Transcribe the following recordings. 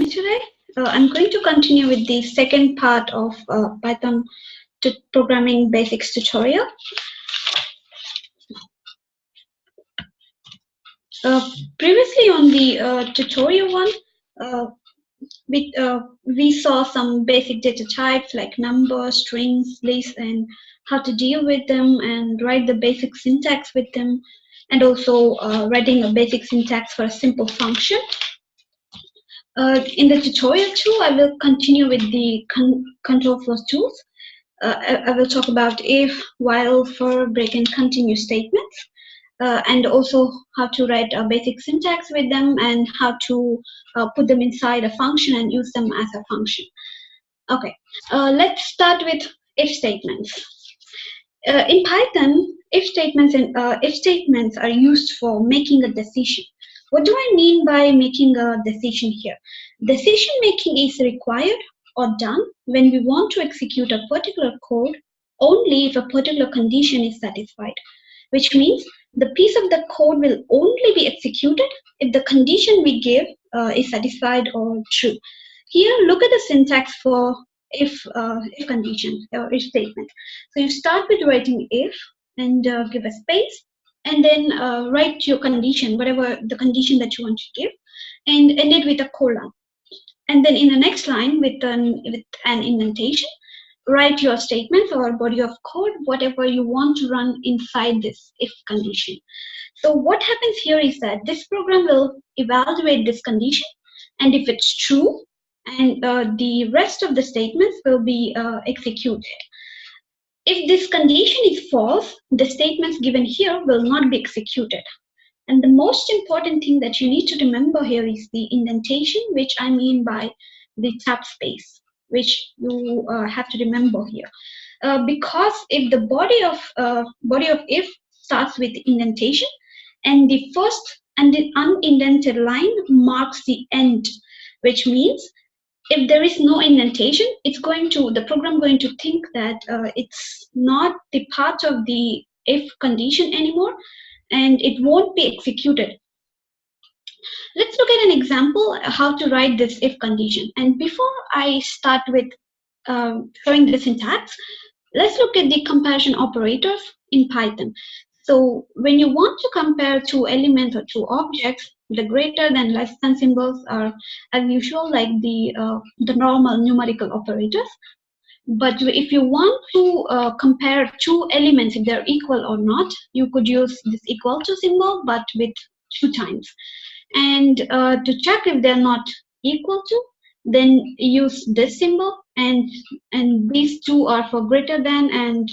today. I'm going to continue with the second part of Python programming basics tutorial. Previously on the tutorial one, we saw some basic data types like numbers, strings, lists, and how to deal with them and write the basic syntax with them, and also writing a basic syntax for a simple function. In the tutorial 2, I will continue with the control flow tools. I will talk about if, while, for, break, and continue statements, and also how to write a basic syntax with them and how to put them inside a function and use them as a function. Okay, let's start with if statements. In Python, if statements are used for making a decision. What do I mean by making a decision here? Decision making is required or done when we want to execute a particular code only if a particular condition is satisfied, which means the piece of the code will only be executed if the condition we give is satisfied or true. Here, look at the syntax for if condition or if statement. So you start with writing if and give a space, and then write your condition, whatever the condition that you want to give, and end it with a colon. And then in the next line with an indentation, write your statements or body of code, whatever you want to run inside this if condition. So what happens here is that this program will evaluate this condition, and if it's true, and the rest of the statements will be executed. If this condition is false, the statements given here will not be executed. And the most important thing that you need to remember here is the indentation, which I mean by the tab space, which you have to remember here. Because if the body of if starts with indentation, and the first and the unindented line marks the end, which means if there is no indentation, the program going to think that it's not the part of the if condition anymore, and it won't be executed. Let's look at an example how to write this if condition. And before I start with showing the syntax, let's look at the comparison operators in Python. So when you want to compare two elements or two objects, the greater than, less than symbols are as usual like the normal numerical operators. But if you want to compare two elements, if they're equal or not, you could use this equal to symbol, but with 2 times. And to check if they're not equal to, then use this symbol, and these two are for greater than and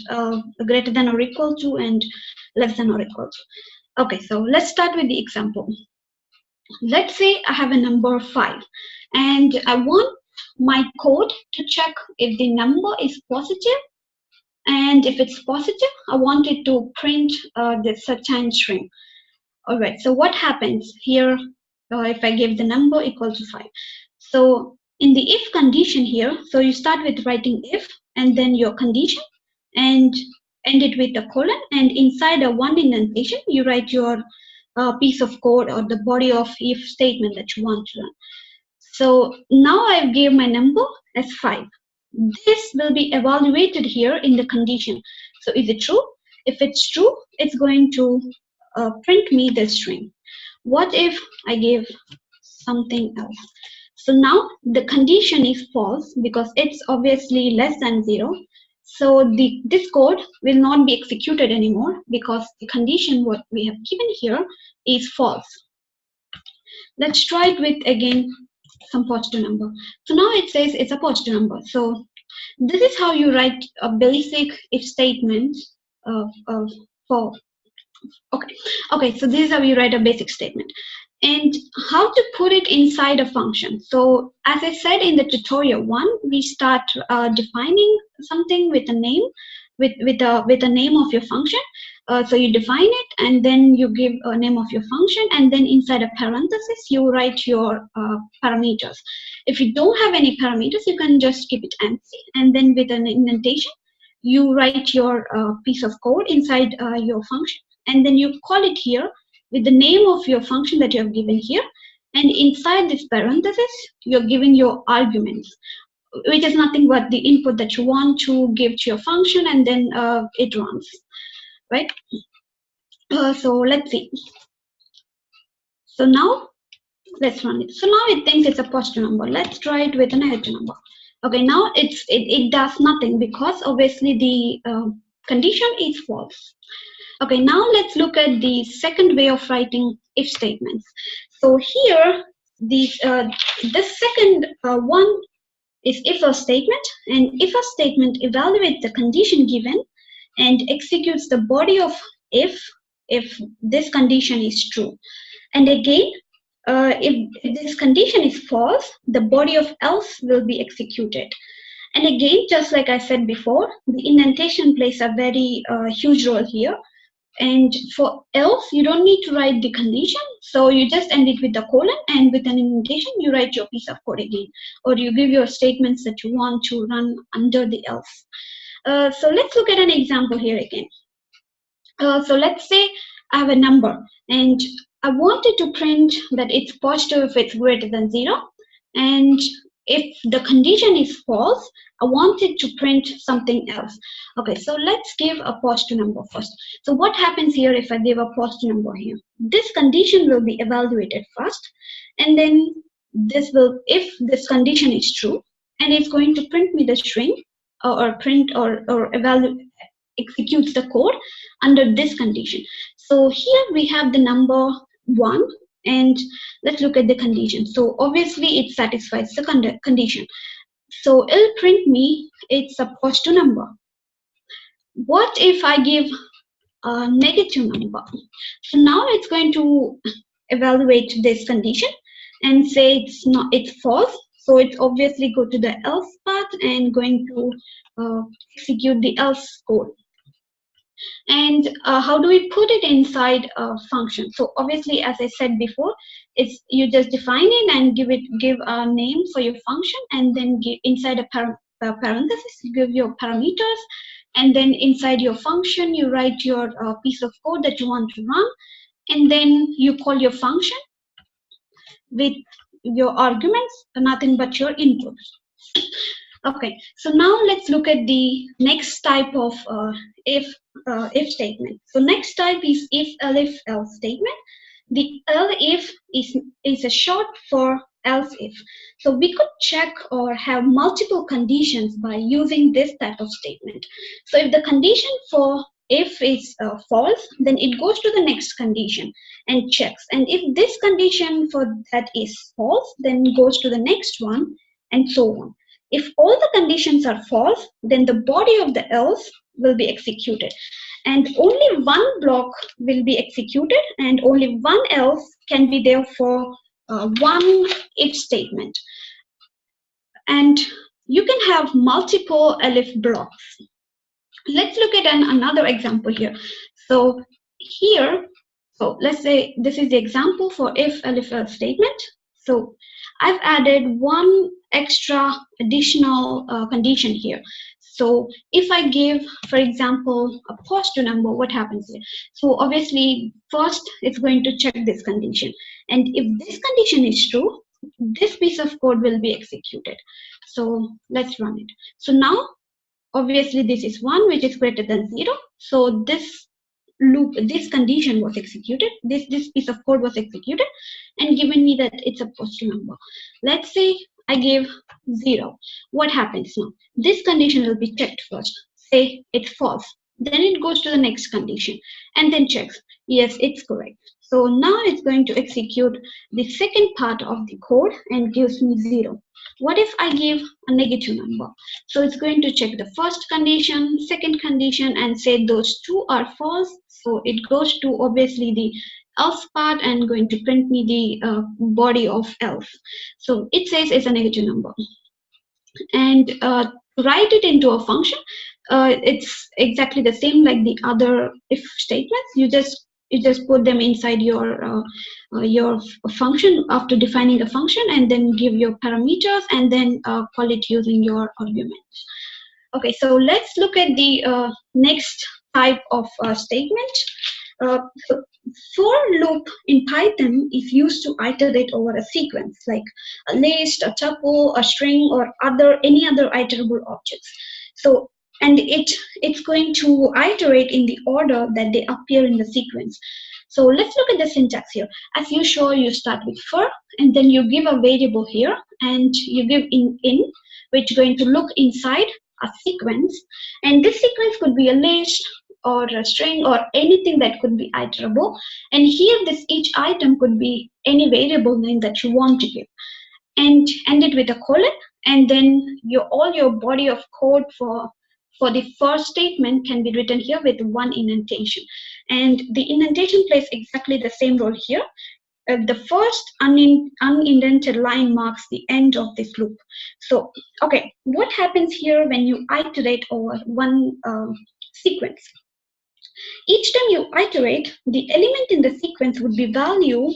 greater than or equal to, and less than or equal to. Okay, so let's start with the example. Let's say I have a number 5, and I want my code to check if the number is positive, and if it's positive, I want it to print the certain string. All right, so what happens here if I give the number equal to 5? So in the if condition here, so you start with writing if and then your condition and end it with a colon, and inside a 1 indentation, you write your piece of code or the body of if statement that you want to run. So now I gave my number as 5. This will be evaluated here in the condition. So is it true? If it's true, it's going to print me the string. What if I give something else? So now the condition is false because it's obviously less than 0. So this code will not be executed anymore because the condition what we have given here is false. Let's try it with again some positive number. So now it says it's a positive number. So this is how you write a basic if statement for. Okay, so this is how you write a basic statement. And how to put it inside a function. So as I said in the tutorial 1, we start defining something with a name, with a name of your function. So you define it, and then you give a name of your function, and then inside a parenthesis, you write your parameters. If you don't have any parameters, you can just keep it empty, and then with an indentation, you write your piece of code inside your function, and then you call it here with the name of your function that you have given here, and inside this parenthesis, you're giving your arguments, which is nothing but the input that you want to give to your function, and then it runs, right? So let's see. So now let's run it. So now it thinks it's a positive number. Let's try it with a negative number. Okay, now it does nothing because obviously the condition is false. Okay, now let's look at the second way of writing if statements. So here, the second one is if-else statement, and if-else statement evaluates the condition given and executes the body of if this condition is true. And again, if this condition is false, the body of else will be executed. And again, just like I said before, the indentation plays a very huge role here. And for else, you don't need to write the condition. So you just end it with the colon, and with an indentation, you write your piece of code again. Or you give your statements that you want to run under the else. So let's look at an example here again. So let's say I have a number, and I wanted to print that it's positive if it's greater than 0. And if the condition is false, I wanted to print something else. Okay, so let's give a positive number first. So what happens here if I give a positive number here? This condition will be evaluated first, and then this will, if this condition is true, and it's going to print me the string, or print or evaluate, executes the code under this condition. So here we have the number 1, and let's look at the condition. So obviously it satisfies the condition. So it'll print me it's a positive number. What if I give a negative number? So now it's going to evaluate this condition and say it's false. So it's obviously go to the else part and going to execute the else code. And how do we put it inside a function? So obviously, as I said before, it's you just define it and give a name for your function, and then give inside a parenthesis, you give your parameters, and then inside your function, you write your piece of code that you want to run, and then you call your function with your arguments, nothing but your inputs. Okay, so now let's look at the next type of if statement. So next type is if else statement. The if is a short for else if. So we could check or have multiple conditions by using this type of statement. So if the condition for if is false, then it goes to the next condition and checks. And if this condition for that is false, then it goes to the next one, and so on. If all the conditions are false, then the body of the else will be executed. And only one block will be executed, and only one else can be there for one if statement. And you can have multiple elif blocks. Let's look at another example here. So here, so let's say this is the example for if elif else statement. So I've added one extra additional condition here. So if I give, for example, a positive number, what happens here? So obviously, first it's going to check this condition. And if this condition is true, this piece of code will be executed. So let's run it. So now, obviously, this is 1, which is greater than 0. So this loop, this condition was executed, this piece of code was executed and given me that it's a positive number. Let's say I give 0. What happens now? This condition will be checked first. Say it's false. Then it goes to the next condition and then checks. Yes, it's correct. So now it's going to execute the second part of the code and gives me 0. What if I give a negative number? So it's going to check the first condition, second condition, and say those two are false. So it goes to obviously the else part and going to print me the body of else. So it says it's a negative number. And write it into a function. It's exactly the same like the other if statements. You just put them inside your function after defining a function, and then give your parameters, and then call it using your arguments. Okay, so let's look at the next type of statement. So for loop in Python is used to iterate over a sequence like a list, a tuple, a string, or any other iterable objects. So and it's going to iterate in the order that they appear in the sequence. So let's look at the syntax here. As usual, you start with for, and then you give a variable here, and you give in which is going to look inside a sequence, and this sequence could be a list or a string or anything that could be iterable. And here, each item could be any variable name that you want to give, and end it with a colon, and then all your body of code for the first statement can be written here with one indentation. And the indentation plays exactly the same role here. The first unindented line marks the end of this loop. So, okay, what happens here when you iterate over one sequence? Each time you iterate, the element in the sequence would be value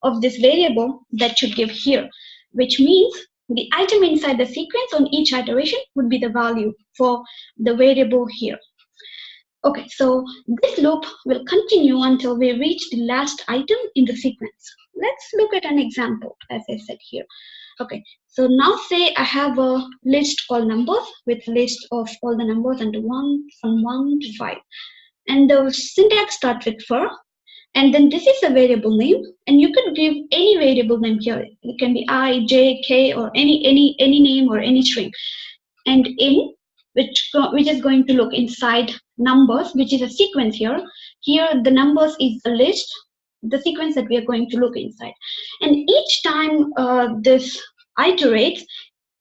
of this variable that you give here, which means the item inside the sequence on each iteration would be the value for the variable here. Okay, so this loop will continue until we reach the last item in the sequence. Let's look at an example, as I said here. Okay, so now say I have a list called numbers with a list of all the numbers under from 1 to 5. And the syntax starts with for, and then this is a variable name, and you could give any variable name here. It can be I, J, K, or any name or any string. And in, which is going to look inside numbers, which is a sequence here. Here the numbers is the list, the sequence that we are going to look inside. And each time this iterates,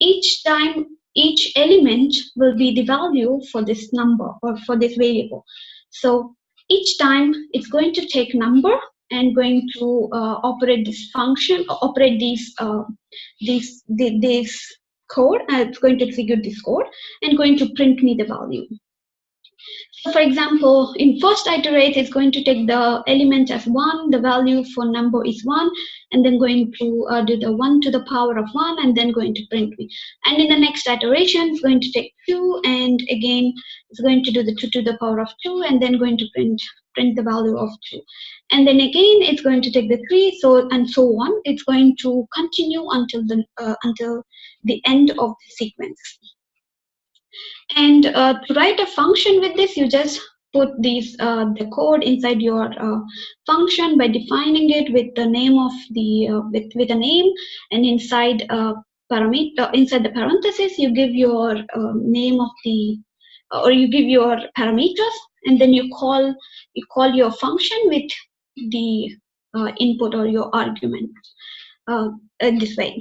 each time each element will be the value for this number or for this variable. So each time it's going to take number and going to operate this function, operate this code. It's going to execute this code and going to print me the value. So for example, in first iterate, it's going to take the element as 1, the value for number is 1, and then going to do the 1 to the power of 1, and then going to print me. And in the next iteration, it's going to take 2, and again, it's going to do the 2 to the power of 2, and then going to print the value of 2. And then again, it's going to take the 3, and so on. It's going to continue until the end of the sequence. And to write a function with this, you just put the code inside your function by defining it with the name of the with a name, and inside parameter inside the parentheses you give your name of the or you give your parameters, and then you call your function with the input or your argument this way.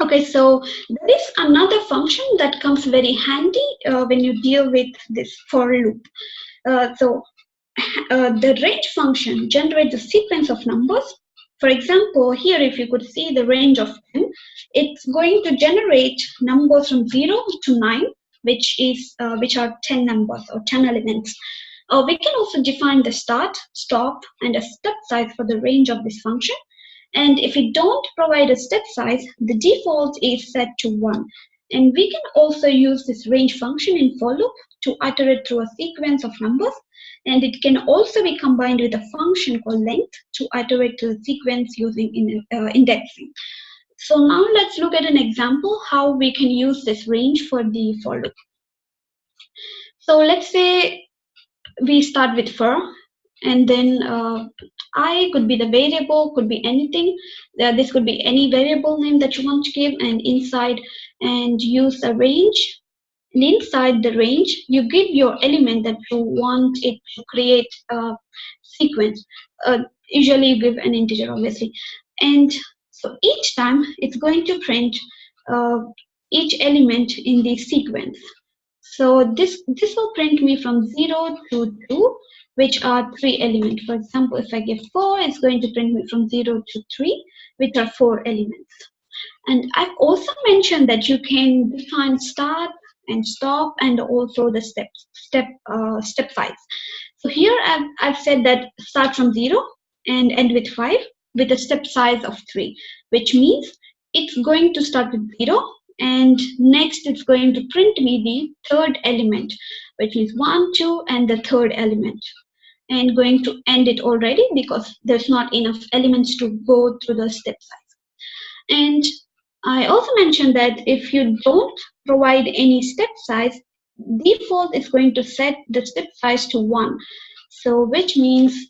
Okay, so there is another function that comes very handy when you deal with this for loop. The range function generates a sequence of numbers. For example, here if you could see the range of 10, it's going to generate numbers from 0 to 9, which are 10 numbers or 10 elements. We can also define the start, stop, and a step size for the range of this function. And if we don't provide a step size, the default is set to 1. And we can also use this range function in for loop to iterate through a sequence of numbers. And it can also be combined with a function called length to iterate through a sequence using indexing. So now let's look at an example how we can use this range for the for loop. So let's say we start with for, and then I could be the variable, could be anything. This could be any variable name that you want to give, and inside and use a range. And inside the range, you give your element that you want it to create a sequence. Usually you give an integer, obviously. And so each time it's going to print each element in the sequence. So this will print me from 0 to 2, which are 3 elements. For example, if I give 4, it's going to print me from 0 to 3, which are 4 elements. And I've also mentioned that you can define start and stop, and also the step size. So here I've said that start from 0 and end with 5 with a step size of 3, which means it's going to start with 0, and next it's going to print me the third element, which is 1, 2, and the third element. and going to end it already because there's not enough elements to go through the step size. And I also mentioned that if you don't provide any step size, default is going to set the step size to 1. So which means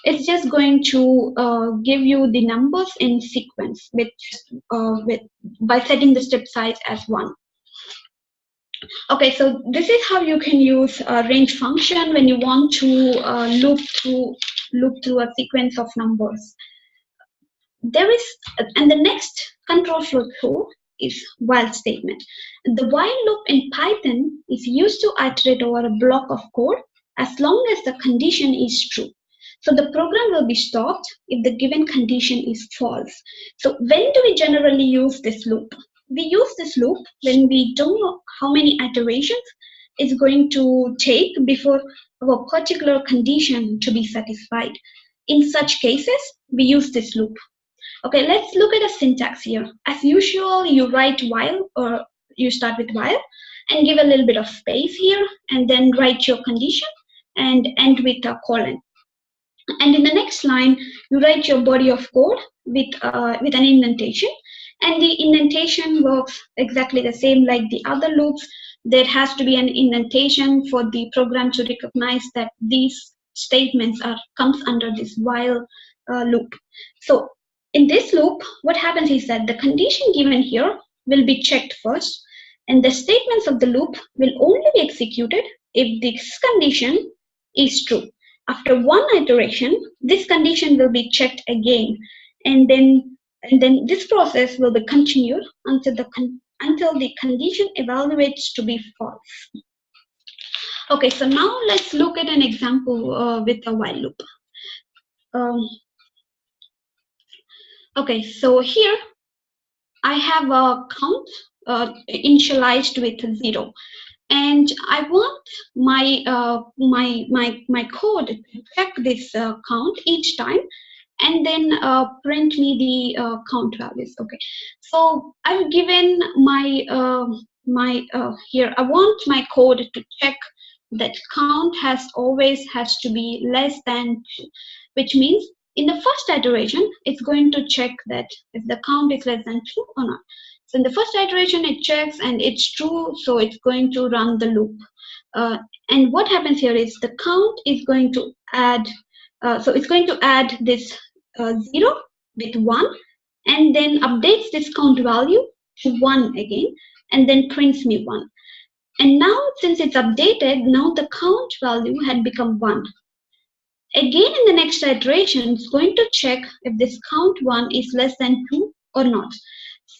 it's just going to give you the numbers in sequence by setting the step size as 1. Okay, so this is how you can use a range function when you want to loop through a sequence of numbers. And the next control flow through is while statement. The while loop in Python is used to iterate over a block of code as long as the condition is true. So the program will be stopped if the given condition is false. So when do we generally use this loop? We use this loop when we don't know how many iterations it's going to take before a particular condition to be satisfied. In such cases, we use this loop. Okay, let's look at a syntax here. As usual, you write while, or you start with while and give a little bit of space here and then write your condition and end with a colon. And in the next line, you write your body of code with an indentation. And the indentation works exactly the same like the other loops. There has to be an indentation for the program to recognize that these statements comes under this while loop. So in this loop, what happens is that the condition given here will be checked first, and the statements of the loop will only be executed if this condition is true. After one iteration, this condition will be checked again, and then this process will be continued until the condition evaluates to be false. Okay, so now let's look at an example with a while loop. Okay, so here I have a count initialized with 0. And I want my code to check this count each time and then print me the count values. Okay, so I've given here I want my code to check that count always has to be less than 2, which means in the first iteration it's going to check that if the count is less than 2 or not. So in the first iteration, it checks and it's true, so it's going to run the loop. And what happens here is the count is going to add, so it's going to add this 0 with 1, and then updates this count value to 1 again, and then prints me 1. And now, since it's updated, now the count value had become 1. Again, in the next iteration, it's going to check if this count 1 is less than 2 or not.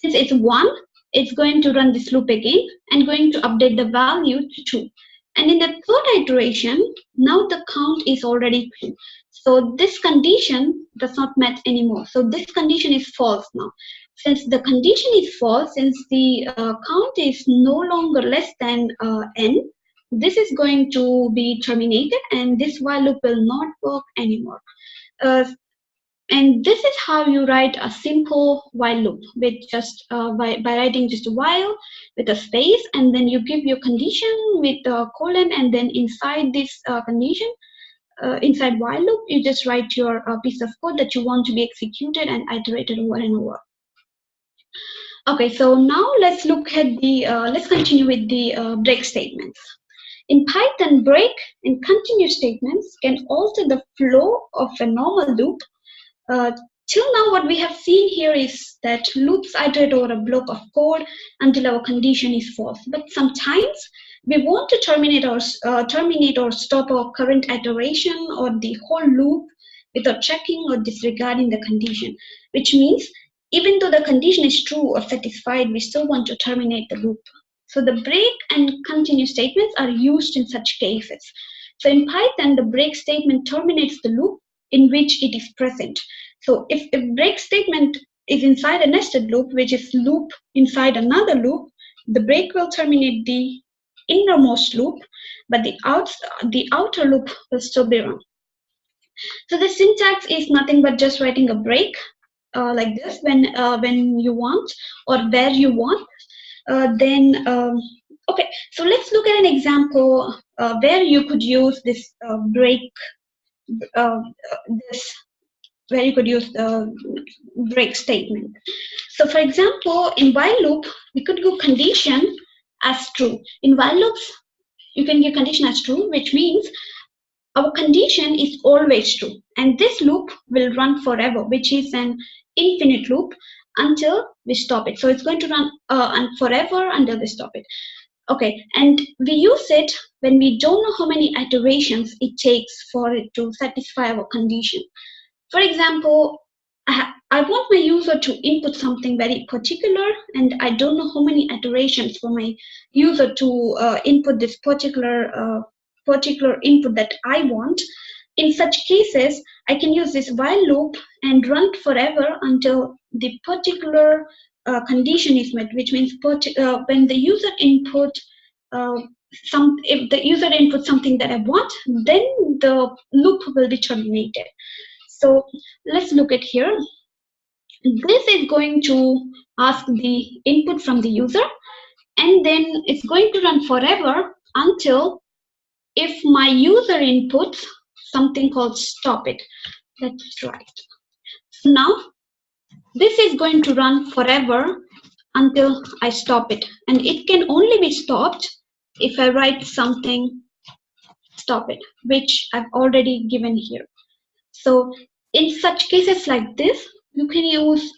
Since it's 1, it's going to run this loop again and going to update the value to 2. And in the third iteration, now the count is already 2. So this condition does not met anymore. So this condition is false now. Since the condition is false, since the count is no longer less than n, this is going to be terminated and this while loop will not work anymore. And this is how you write a simple while loop with just by writing just a while with a space, and then you give your condition with a colon, and then inside this condition, inside while loop, you just write your piece of code that you want to be executed and iterated over and over. Okay, so now let's look at let's continue with the break statements. In Python, break and continue statements can alter the flow of a normal loop. Till now, what we have seen here is that loops iterate over a block of code until our condition is false. But sometimes we want to terminate or stop our current iteration or the whole loop without checking or disregarding the condition, which means even though the condition is true or satisfied, we still want to terminate the loop. So the break and continue statements are used in such cases. So in Python, the break statement terminates the loop in which it is present. So if a break statement is inside a nested loop, which is loop inside another loop, the break will terminate the innermost loop, but the outer loop will still be run. So the syntax is nothing but just writing a break like this when you want or where you want. Okay, so let's look at an example where you could use this break this very good use break statement. So for example, in while loop, we could go condition as true. In while loops, you can give condition as true, which means our condition is always true. And this loop will run forever, which is an infinite loop until we stop it. So it's going to run forever until we stop it. Okay, and we use it when we don't know how many iterations it takes for it to satisfy our condition. For example, I want my user to input something very particular, and I don't know how many iterations for my user to input this particular input that I want. In such cases, I can use this while loop and run forever until the particular condition is met, which means when the user input if the user inputs something that I want, then the loop will be terminated. So let's look at here. This is going to ask the input from the user, and then it's going to run forever until if my user inputs something called stop it. That's right. So now this is going to run forever until I stop it, and it can only be stopped if I write something stop it, which I've already given here. So in such cases like this, you can use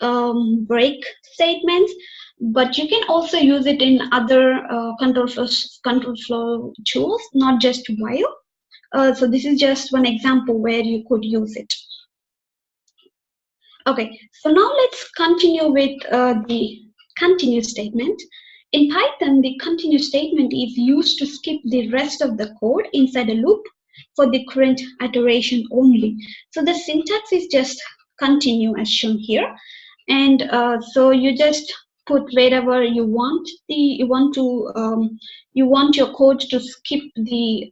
break statements, but you can also use it in other control flow tools, not just while. So this is just one example where you could use it. Okay, so now let's continue with the continue statement. In Python, the continue statement is used to skip the rest of the code inside a loop for the current iteration only. So the syntax is just continue as shown here, and so you just put wherever you want you want your code to skip the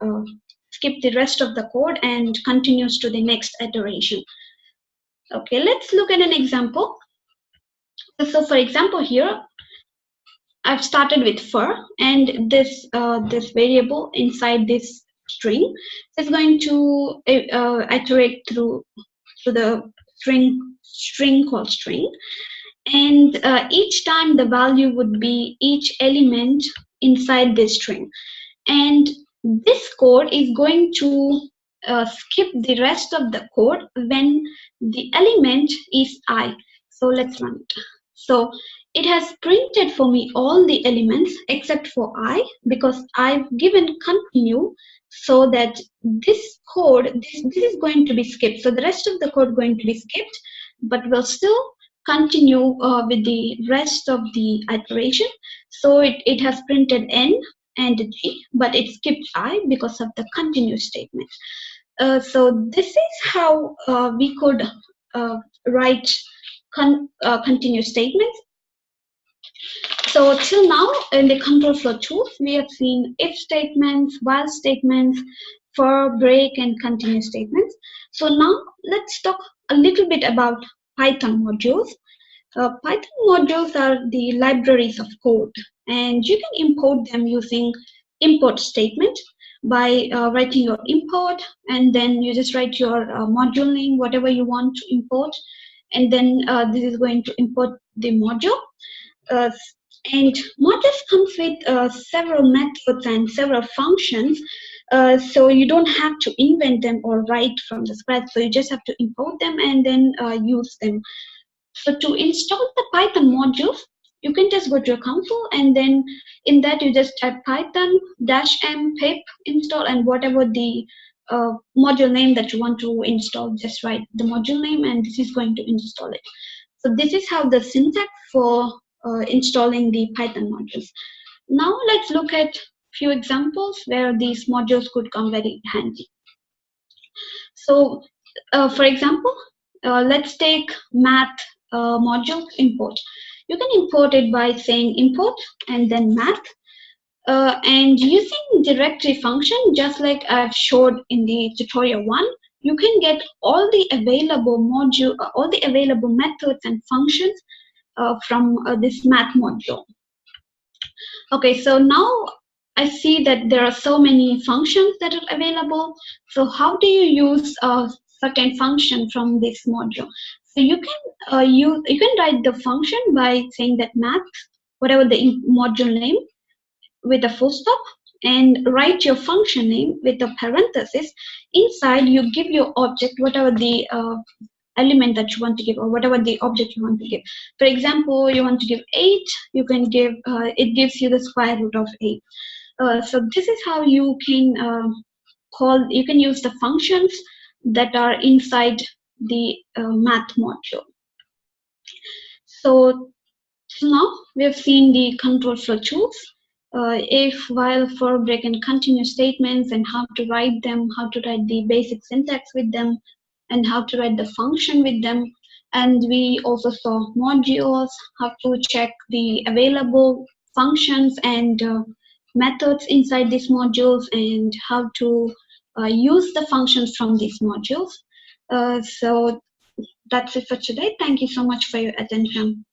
rest of the code and continues to the next iteration. Okay, let's look at an example. So for example here, I've started with fur, and this variable inside this string is going to iterate through the string called string, and each time the value would be each element inside this string, and this code is going to skip the rest of the code when the element is I. So let's run it. So it has printed for me all the elements except for I, because I've given continue, so that this code, this is going to be skipped. So the rest of the code going to be skipped, but we'll still continue with the rest of the iteration. So it has printed N and G, but it skipped I because of the continue statement. So this is how we could write continue statements. So till now in the control flow tools, we have seen if statements, while statements, for, break, and continue statements. So now let's talk a little bit about Python modules. Python modules are the libraries of code, and you can import them using import statement by writing your import, and then you just write your module name, whatever you want to import, and then this is going to import the module. And modules comes with several methods and several functions, so you don't have to invent them or write from the scratch. So you just have to import them and then use them. So to install the Python modules, you can just go to your console, and then in that you just type python -m pip install, and whatever the module name that you want to install, just write the module name, and this is going to install it. So this is how the syntax for installing the Python modules. Now let's look at few examples where these modules could come very handy. So for example, let's take math module import. You can import it by saying import and then math, and using directory function, just like I've showed in the tutorial 1, you can get all the available all the available methods and functions from this math module. Okay, so now I see that there are so many functions that are available. So how do you use a certain function from this module? So you can write the function by saying that math, whatever the module name, with a full stop, and write your function name with a parenthesis. Inside, you give your object whatever the element that you want to give, or whatever the object you want to give. For example, you want to give 8, you can give, it gives you the square root of 8. So this is how you can you can use the functions that are inside the math module. So now we have seen the control flow tools, if, while, for, break, and continue statements, and how to write them, how to write the basic syntax with them, and how to write the function with them. And we also saw modules, how to check the available functions and methods inside these modules, and how to use the functions from these modules. So that's it for today. Thank you so much for your attention.